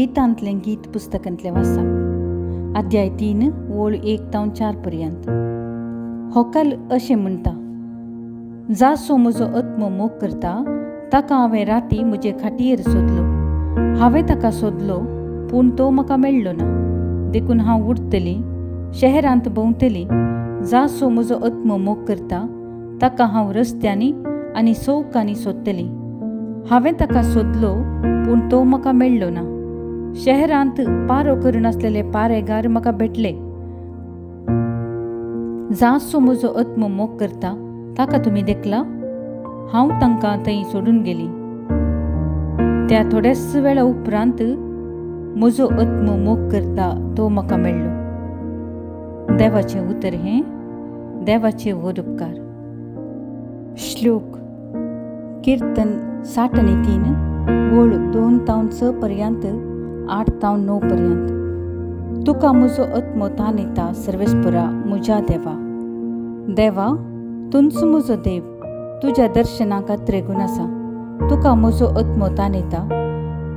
गितांतलें गीत पुस्तकांतलें वाचप. अध्याय 3 ओळ 1 तावन 4 पर्यंत. होकाल अशें म्हणटा: जासो म्हजो आत्मो मोग करता ताका हांवें राती म्हजे खाटयेर सोदलो. हांवें ताका सोदलो पूण तो म्हाका मेळ्ळो ना. देखून हांव उठतली, शहरांत भोंवतली. जासो म्हजो आत्मो मोग करता ताका हांव रस्त्यांनी आनी चौकांनी सोदतली. हांवें ताका सोदलो पूण तो म्हाका मेळ्ळो ना. शहरांत पारो करनासलेले पारेगार म्हाका भेटले. जासो म्हजो आत्मो मोग करता ताका तुमी देखला. हांव तांकां थंय सोडून गेली. त्या थोड्याच वेळा उपरांत म्हजो आत्मो मोग करता तो म्हाका मेळ्ळो. देवाचें उतर हें. देवाचे व्हड उपकार. श्लोक. कीर्तन 63 ओळ 2 तावन 6 पर्यंत 8 तावन 9 पर्यंत. तुका म्हजो आत्मो ताणयता सर्वेस्परा म्हज्या देवा. देवा, तुंच म्हजो देव. तुज्या दर्शनाक त्रेगून आसा. तुका म्हजो आत्मो ताणयता.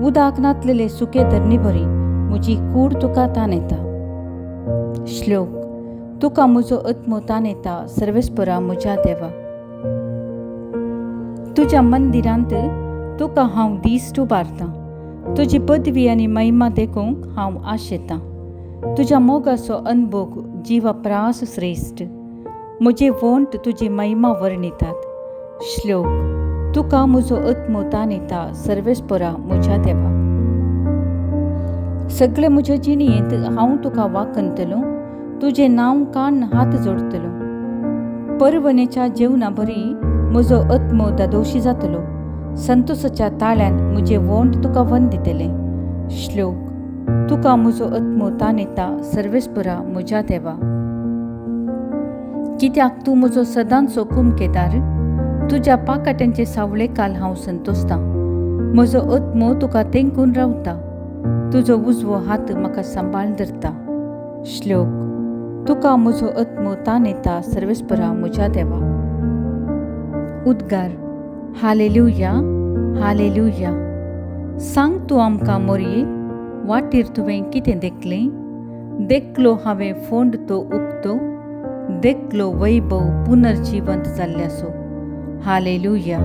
उदाक नातलेले सुके धरणी भरी म्हजी कूड तुका ताणयता. श्लोक. तुका म्हजो आत्मो ताणयता सर्वेस्परा म्हज्या देवा. तुज्या मंदिरांत तुका हांव दिश्ट उबारतां. तुजी पदवी आनी महिमा देखूंक हांव आशेतां. तुज्या मोगाचो अनभोग जिवापरास श्रेश्ठ. म्हजे वोंट तुजी महिमा वर्णितात. श्लोक. तुका म्हजो आत्मो ताणयता सर्वेस्परा म्हज्या देवा. सगळे म्हज्या जिणेंत हांव तुका वाकनतलो. तुजें नांव कान हात जोडतलो. परवनेच्या जेवणा बरी म्हजो आत्मो दादोशी जातलो. संतोशाच्या ताळ्यान म्हजे वोंट तुका वंदितले. श्लोक. तुका म्हजो आत्मो ताणयता सर्वेस्परा म्हज्या देवा. कित्याक तूं म्हजो सदांचो कुमकेदार. तुज्या पाकाट्यांचे सावळे काल हांव संतोसतां. म्हजो आत्मो तुका तेंकून रावता. तुजो उजवो हात म्हाका सांबाळ धरता. श्लोक. तुका म्हजो आत्मो ताणयता सर्वेस्परा म्हज्या देवा. उद्गार. Hallelujah, hallelujah. सांग तूं आमकां मोरये, वाटेर तुवें कितें देखलें. देखलो हांवें फोंड तो उक्तो. देखलो वैभव पुनर्जिवंत जाल्ल्याचो. हालेलुया.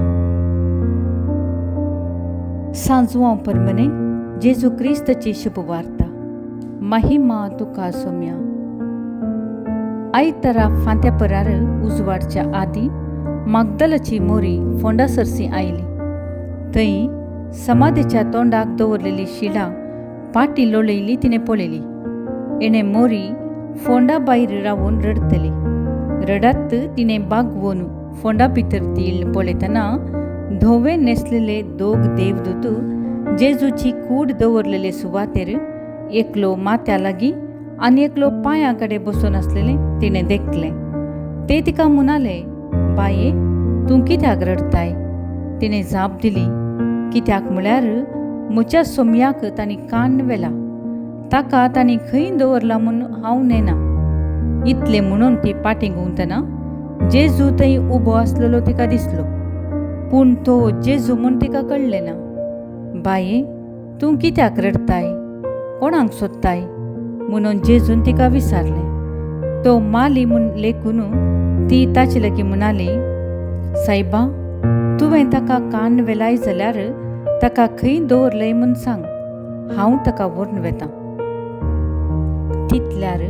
सांजवां परमने जेजू क्रिस्ताची शुभ वार्ता. महिमा तुका सोम्या. आयतारा फांत्या परार उजवाडच्या आदी मागदलाची मोरी फोंडा सरसी आयली. थंय समाधीच्या तोंडाक दवरलेली शिळा पाटी लोळयली तिणें पळयली. इणें मोरी फोंडा भायर रावून रडतली. रडत तिणें बागवून फोंडा भितर ती पळयतना धोवे न्हेसलेले दोग देवदूत जेजूची कूड दवरलेले सुवातेर एकलो माथ्या लागीं आनी एकलो पांयां कडेन बसून आसलेले तिणें देखलें. ते तिका म्हणाले, बाये, तूं कित्याक रडताय? तिणें जाप दिली, कित्याक म्हळ्यार म्हज्या सोम्याक तांणी कान व्हेला. ताका तांणी खंय दवरला म्हूण हांव नेना. इतलें म्हणून ती पाटी घुंवतना जेजू थंय उबो आसलेलो तिका दिसलो. पूण तो जेजू म्हूण तिका कळ्ळें ना. बाये, तूं कित्याक रडताय? कोणाक सोदताय? म्हणून जेजून तिका विचारलें. तो माली म्हूण लेखून ती ताचे लागीं म्हणाली, सायबा, तुवें ताका कान व्हेलाय जाल्यार ताका खंय दवरलय म्हूण सांग. हांव ताका व्हरून वेतां. तितल्यार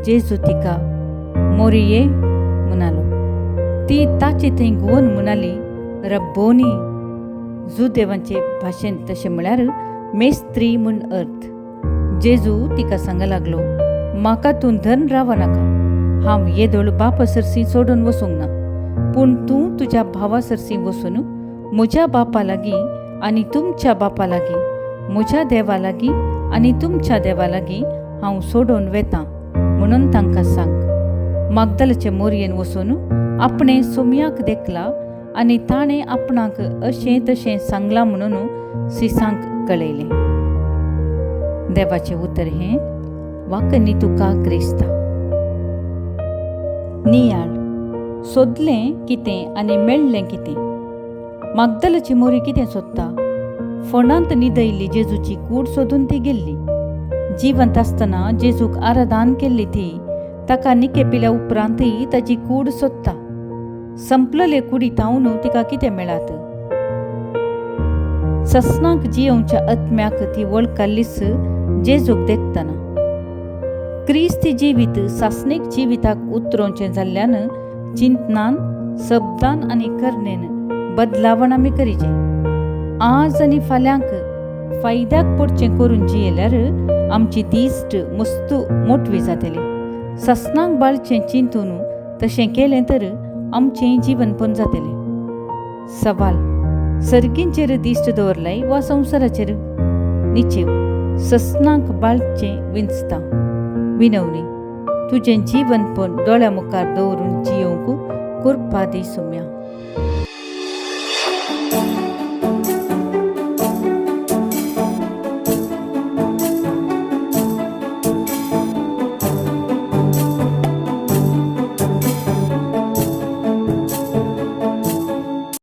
जेजू तिका मोरये म्हणालो. ती ताचे थंय घुंवन म्हणाली, रब्बोनी. जुदेवांचे भाशेन तशें म्हळ्यार मेस्त्री म्हूण अर्थ. जेजू तिका सांगूंक लागलो, म्हाका तूं धन राव नाका. हांव येदोळ बापा सरसी सोडून वसूंक ना. पूण तूं तुज्या भावा सरसी वचून म्हज्या बापा लागीं आनी तुमच्या बापा लागीं, म्हज्या देवा लागीं आनी तुमच्या देवा लागीं हांव सोडून वेतां म्हणून तांकां सांग. मागदलाचे मोरयेन वचून आपणे सोम्याक देखला आनी ताणें आपणाक अशें तशें सांगलां म्हणून सिसांक कळयलें. देवाचें उतर हें. वाकनी तुका क्रिस्ता. नियाळ. सोदलें कितें आनी मेळ्ळें कितें? मागदलाची मोरी कितें सोदता? फोंडांत न्हिदयिल्ली जेजूची कूड सोदून ती गेल्ली. जिवंत आसतना जेजूक आराधन केल्ली ती ताका निकेपिल्या उपरांतय ताची कूड सोदता. संपलले कुडीतावन तिका कितें मेळात? ससनाक जियोवच्या आत्म्याक ती वळखलीस जेजूक देखतना. क्रिस्त जिवीत सासणीक जिविताक उतरोवचें जाल्ल्यान चिंतनान, शब्दान आनी करण्यान बदलावण आमी करीचे. आज आनी फाल्यांक फायद्याक पडचें करून जियेल्यार आमची दिश्ट मस्त मोटवी जातली. ससनाक बाळचें चिंतून तशें केलें तर आमचें जीवनपण जातलें. सवाल: सर्गींचेर दिश्ट दवरलाय वा संवसाराचेर? निचेव: ससनाक बाळचें विंचता. विनवणी: तुजें जीवनपण दोळ्या मुखार दवरून जियोवंक कृपा दी सुम्या.